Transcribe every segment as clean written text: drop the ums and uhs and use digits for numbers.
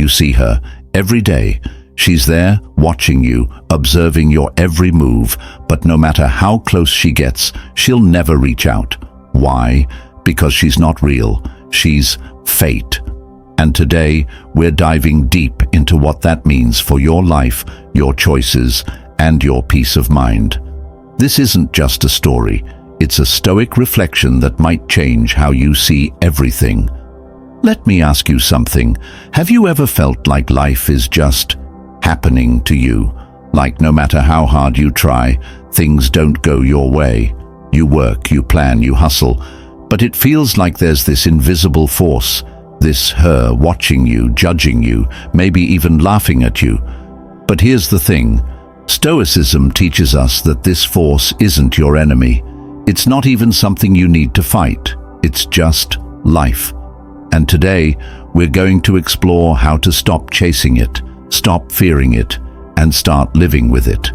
see her, every day. She's there, watching you, observing your every move, but no matter how close she gets, she'll never reach out. Why? Because she's not real. She's fate. And today, we're diving deep into what that means for your life, your choices, and your peace of mind. This isn't just a story. It's a Stoic reflection that might change how you see everything. Let me ask you something. Have you ever felt like life is just happening to you? Like no matter how hard you try, things don't go your way. You work, you plan, you hustle, but it feels like there's this invisible force, this her watching you, judging you, maybe even laughing at you. But here's the thing. Stoicism teaches us that this force isn't your enemy. It's not even something you need to fight. It's just life. And today, we're going to explore how to stop chasing it, stop fearing it, and start living with it.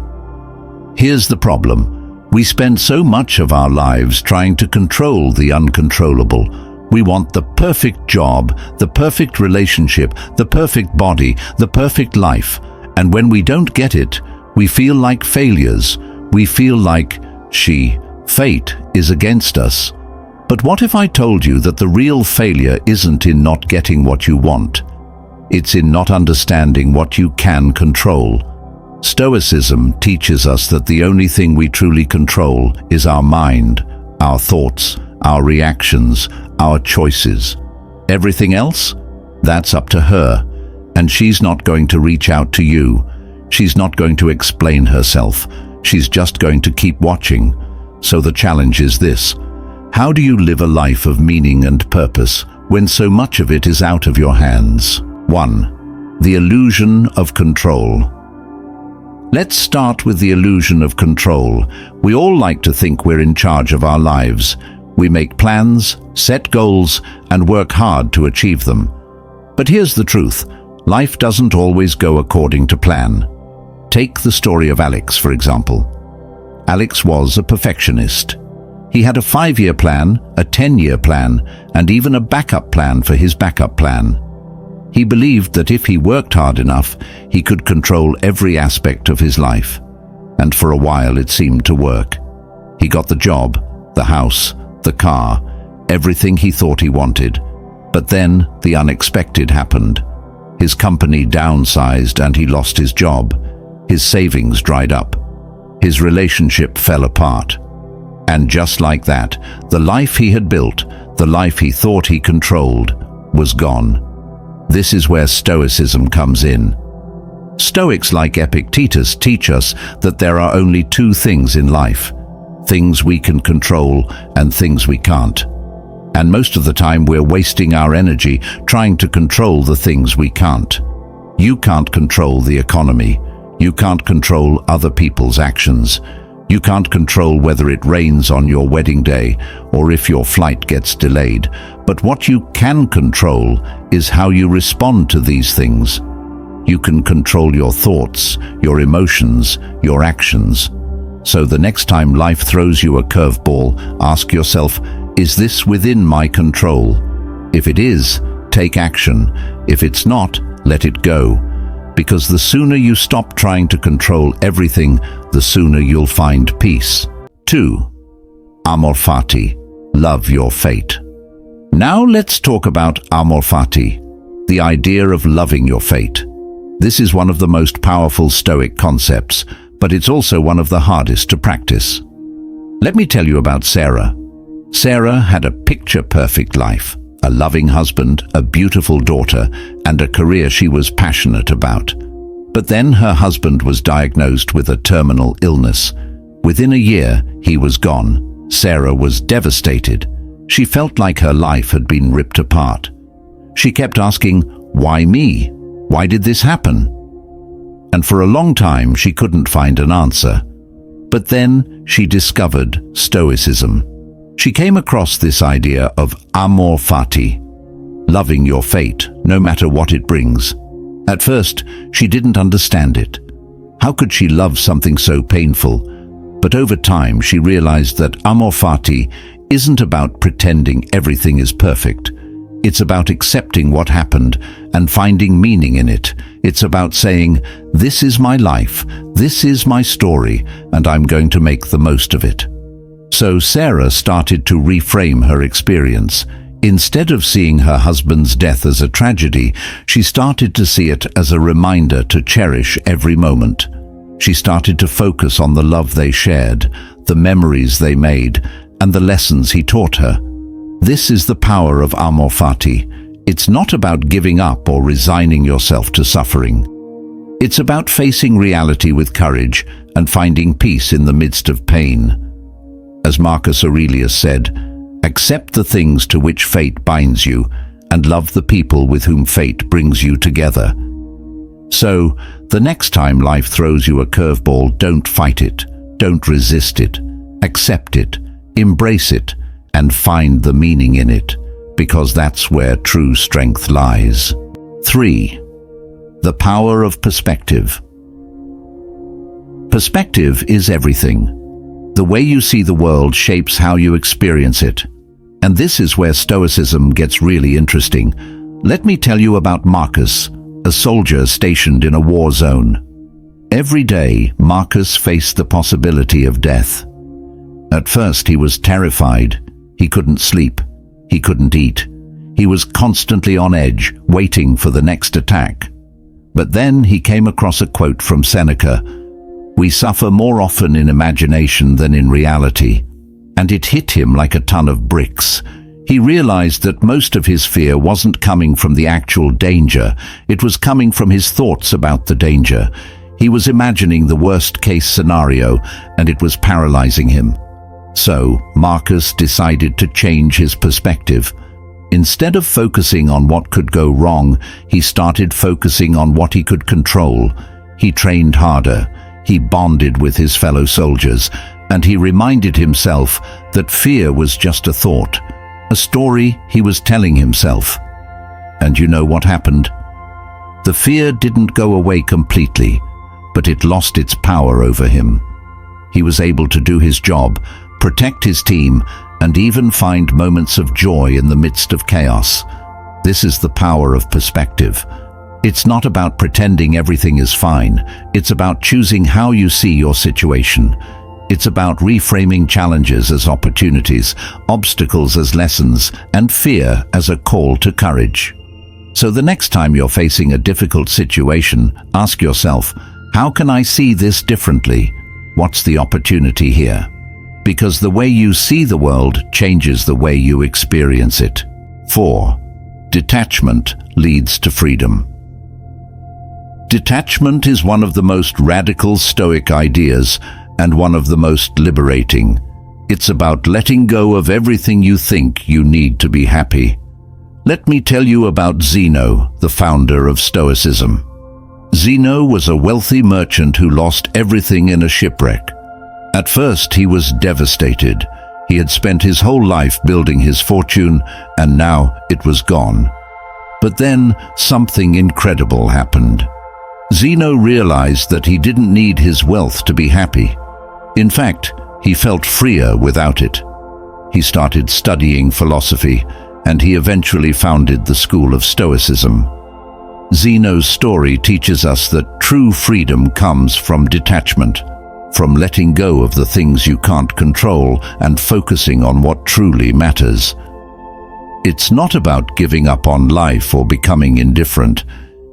Here's the problem. We spend so much of our lives trying to control the uncontrollable. We want the perfect job, the perfect relationship, the perfect body, the perfect life. And when we don't get it, we feel like failures. We feel like fate is against us. But what if I told you that the real failure isn't in not getting what you want? It's in not understanding what you can control. Stoicism teaches us that the only thing we truly control is our mind, our thoughts, our reactions, our choices. Everything else? That's up to her. And she's not going to reach out to you. She's not going to explain herself. She's just going to keep watching. So the challenge is this. How do you live a life of meaning and purpose when so much of it is out of your hands? 1. The illusion of control. Let's start with the illusion of control. We all like to think we're in charge of our lives. We make plans, set goals, and work hard to achieve them. But here's the truth. Life doesn't always go according to plan. Take the story of Alex, for example. Alex was a perfectionist. He had a 5-year plan, a 10-year plan, and even a backup plan for his backup plan. He believed that if he worked hard enough, he could control every aspect of his life. And for a while it seemed to work. He got the job, the house, the car, everything he thought he wanted. But then the unexpected happened. His company downsized and he lost his job. His savings dried up. His relationship fell apart. And just like that, the life he had built, the life he thought he controlled, was gone. This is where Stoicism comes in. Stoics like Epictetus teach us that there are only 2 things in life: things we can control and things we can't. And most of the time we're wasting our energy trying to control the things we can't. You can't control the economy. You can't control other people's actions. You can't control whether it rains on your wedding day or if your flight gets delayed. But what you can control is how you respond to these things. You can control your thoughts, your emotions, your actions. So the next time life throws you a curveball, ask yourself, is this within my control? If it is, take action. If it's not, let it go. Because the sooner you stop trying to control everything, the sooner you'll find peace. 2. Amor fati. Love your fate. Now let's talk about amor fati, the idea of loving your fate. This is one of the most powerful Stoic concepts, but it's also one of the hardest to practice. Let me tell you about Sarah. Sarah had a picture-perfect life. A loving husband, a beautiful daughter, and a career she was passionate about. But then her husband was diagnosed with a terminal illness. Within a year, he was gone. Sarah was devastated. She felt like her life had been ripped apart. She kept asking, why me? Why did this happen? And for a long time, she couldn't find an answer. But then she discovered Stoicism. She came across this idea of amor fati, loving your fate, no matter what it brings. At first, she didn't understand it. How could she love something so painful? But over time, she realized that amor fati isn't about pretending everything is perfect. It's about accepting what happened and finding meaning in it. It's about saying, this is my life, this is my story, and I'm going to make the most of it. So Sarah started to reframe her experience. Instead of seeing her husband's death as a tragedy, she started to see it as a reminder to cherish every moment. She started to focus on the love they shared, the memories they made, and the lessons he taught her. This is the power of amor fati. It's not about giving up or resigning yourself to suffering. It's about facing reality with courage and finding peace in the midst of pain. As Marcus Aurelius said, accept the things to which fate binds you, and love the people with whom fate brings you together. So, the next time life throws you a curveball, don't fight it, don't resist it, accept it, embrace it, and find the meaning in it, because that's where true strength lies. 3. The power of perspective. Perspective is everything. The way you see the world shapes how you experience it. And this is where Stoicism gets really interesting. Let me tell you about Marcus, a soldier stationed in a war zone. Every day, Marcus faced the possibility of death. At first, he was terrified. He couldn't sleep. He couldn't eat. He was constantly on edge, waiting for the next attack. But then he came across a quote from Seneca, "We suffer more often in imagination than in reality." And it hit him like a ton of bricks. He realized that most of his fear wasn't coming from the actual danger. It was coming from his thoughts about the danger. He was imagining the worst-case scenario, and it was paralyzing him. So, Marcus decided to change his perspective. Instead of focusing on what could go wrong, he started focusing on what he could control. He trained harder. He bonded with his fellow soldiers, and he reminded himself that fear was just a thought, a story he was telling himself. And you know what happened? The fear didn't go away completely, but it lost its power over him. He was able to do his job, protect his team, and even find moments of joy in the midst of chaos. This is the power of perspective. It's not about pretending everything is fine. It's about choosing how you see your situation. It's about reframing challenges as opportunities, obstacles as lessons, and fear as a call to courage. So the next time you're facing a difficult situation, ask yourself, how can I see this differently? What's the opportunity here? Because the way you see the world changes the way you experience it. 4. Detachment leads to freedom. Detachment is one of the most radical Stoic ideas and one of the most liberating. It's about letting go of everything you think you need to be happy. Let me tell you about Zeno, the founder of Stoicism. Zeno was a wealthy merchant who lost everything in a shipwreck. At first, he was devastated. He had spent his whole life building his fortune, and now it was gone. But then something incredible happened. Zeno realized that he didn't need his wealth to be happy. In fact, he felt freer without it. He started studying philosophy, and he eventually founded the school of Stoicism. Zeno's story teaches us that true freedom comes from detachment, from letting go of the things you can't control and focusing on what truly matters. It's not about giving up on life or becoming indifferent.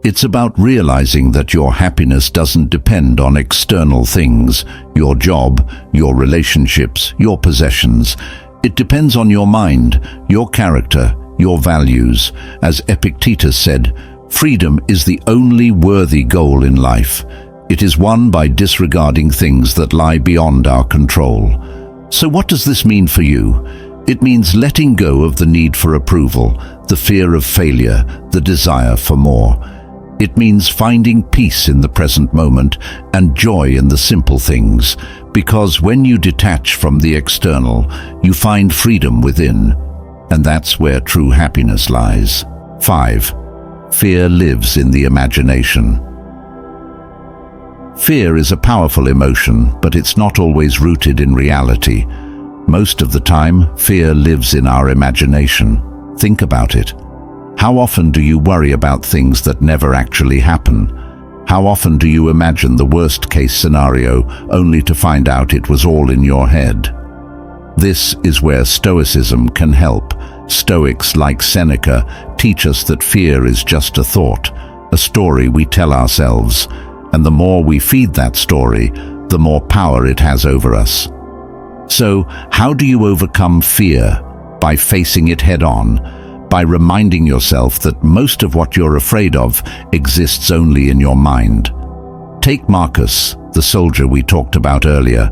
It's about realizing that your happiness doesn't depend on external things, your job, your relationships, your possessions. It depends on your mind, your character, your values. As Epictetus said, freedom is the only worthy goal in life. It is won by disregarding things that lie beyond our control. So what does this mean for you? It means letting go of the need for approval, the fear of failure, the desire for more. It means finding peace in the present moment and joy in the simple things, because when you detach from the external, you find freedom within, and that's where true happiness lies. 5. Fear lives in the imagination. Fear is a powerful emotion, but it's not always rooted in reality. Most of the time, fear lives in our imagination. Think about it. How often do you worry about things that never actually happen? How often do you imagine the worst-case scenario only to find out it was all in your head? This is where Stoicism can help. Stoics like Seneca teach us that fear is just a thought, a story we tell ourselves, and the more we feed that story, the more power it has over us. So, how do you overcome fear? By facing it head-on, by reminding yourself that most of what you're afraid of exists only in your mind. Take Marcus, the soldier we talked about earlier.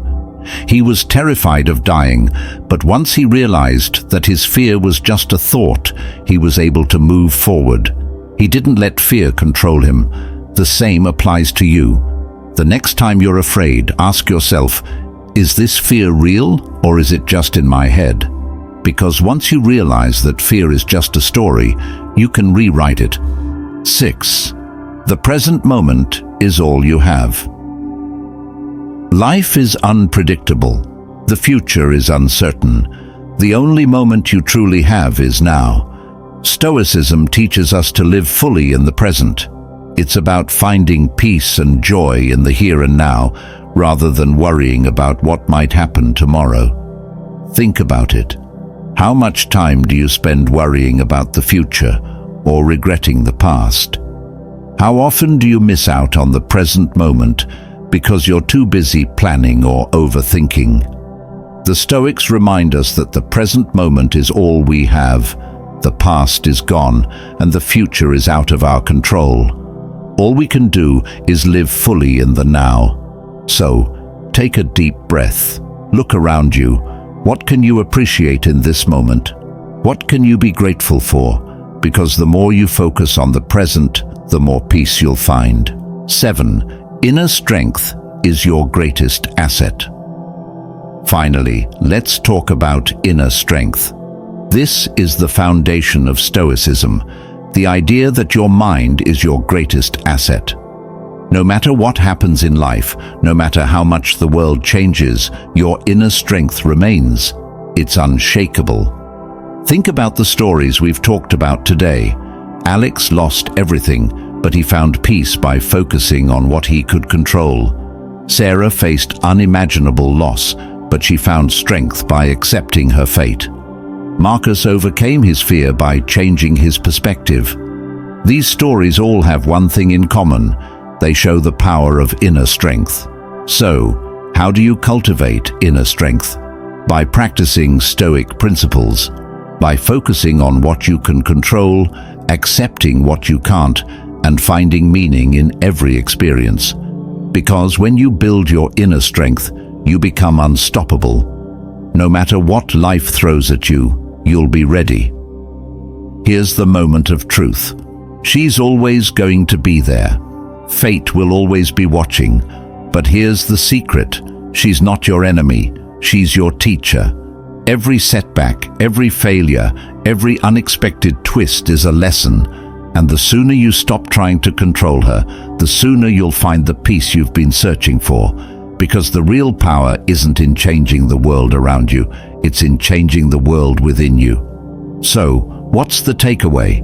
He was terrified of dying, but once he realized that his fear was just a thought, he was able to move forward. He didn't let fear control him. The same applies to you. The next time you're afraid, ask yourself, is this fear real or is it just in my head? Because once you realize that fear is just a story, you can rewrite it. 6. The present moment is all you have. Life is unpredictable. The future is uncertain. The only moment you truly have is now. Stoicism teaches us to live fully in the present. It's about finding peace and joy in the here and now, rather than worrying about what might happen tomorrow. Think about it. How much time do you spend worrying about the future or regretting the past? How often do you miss out on the present moment because you're too busy planning or overthinking? The Stoics remind us that the present moment is all we have. The past is gone, and the future is out of our control. All we can do is live fully in the now. So, take a deep breath. Look around you. What can you appreciate in this moment? What can you be grateful for? Because the more you focus on the present, the more peace you'll find. 7. Inner strength is your greatest asset. Finally, let's talk about inner strength. This is the foundation of Stoicism, the idea that your mind is your greatest asset. No matter what happens in life, no matter how much the world changes, your inner strength remains. It's unshakable. Think about the stories we've talked about today. Alex lost everything, but he found peace by focusing on what he could control. Sarah faced unimaginable loss, but she found strength by accepting her fate. Marcus overcame his fear by changing his perspective. These stories all have one thing in common. They show the power of inner strength. So, how do you cultivate inner strength? By practicing Stoic principles, by focusing on what you can control, accepting what you can't, and finding meaning in every experience. Because when you build your inner strength, you become unstoppable. No matter what life throws at you, you'll be ready. Here's the moment of truth. She's always going to be there. Fate will always be watching. But here's the secret. She's not your enemy. She's your teacher. Every setback, every failure, every unexpected twist is a lesson. And the sooner you stop trying to control her, the sooner you'll find the peace you've been searching for. Because the real power isn't in changing the world around you, it's in changing the world within you. So, what's the takeaway?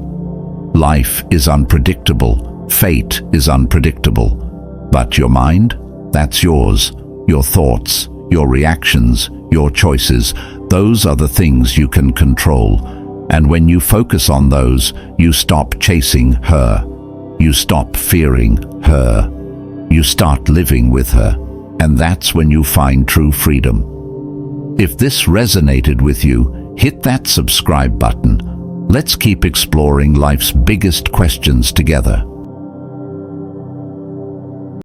Life is unpredictable. Fate is unpredictable. But your mind? That's yours. Your thoughts, your reactions, your choices, those are the things you can control. And when you focus on those, you stop chasing her. You stop fearing her. You start living with her. And that's when you find true freedom. If this resonated with you, hit that subscribe button. Let's keep exploring life's biggest questions together.